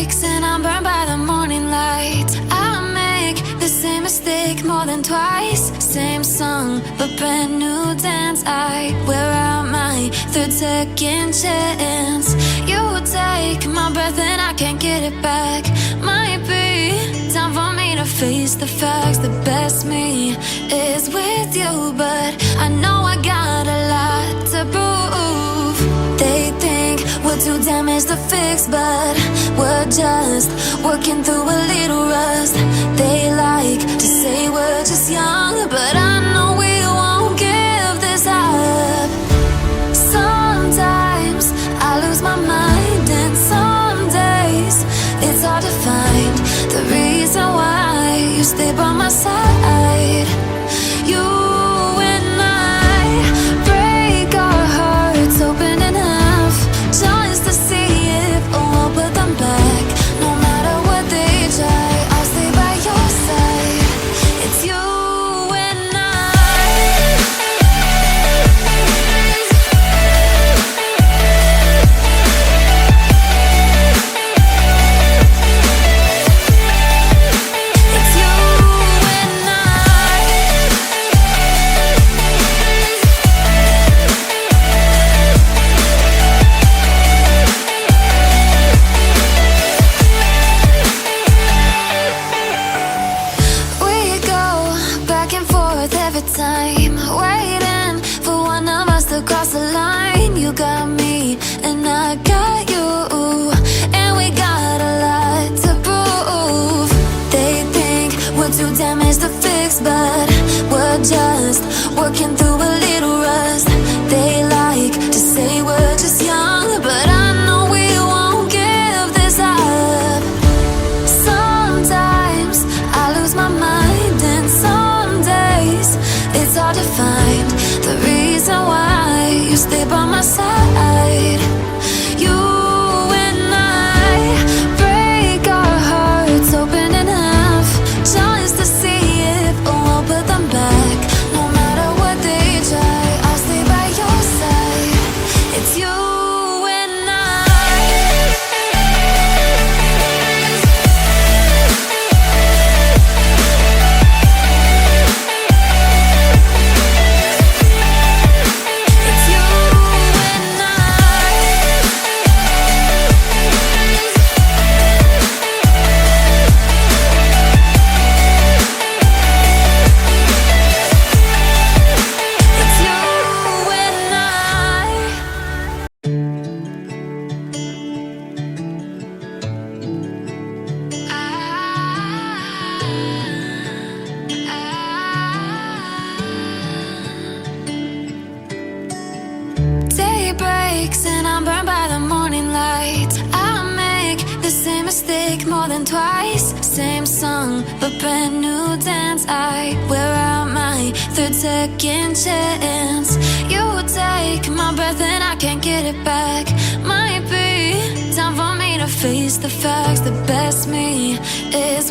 breaks and I'm burned by the morning light. I make the same mistake more than twice. Same song, but brand new dance. I wear out my third second chance. You take my breath and I can't get it back. Might be time for me to face the facts. The best me is with you, but I know I got a lot to prove. They think we're too damaged to fix, but we're just working through a little rust. They like to say we're just young, but I know we won't give this up. Sometimes I lose my mind, and some days it's hard to find the reason why you stay by my side. You and I break our hearts open enough just to see if we'll put them back. No matter what they try, I'll stay by your side. It's you and I. It's you and I. We go back and forth every time, waiting for one of us to cross the line. You got me and I got you, and we got a lot to prove. They think we're too damaged to fix, but we're just working through a little rust. They like to say we're just young, but I know we won't give this up. Sometimes I lose my mind, and some days it's hard to find the reason why you stay by my side. You and I break our hearts open enough just to see if we'll put them back. No matter what they try, I'll stay by your side. It's you and I. It's you and I. It's you and Day breaks and I'm burned by the morning light. I make the same mistake more than twice. Same song, but brand new dance. I wear out my third second chance. You take my breath and I can't get it back. Might be time for me to face the facts. The best me is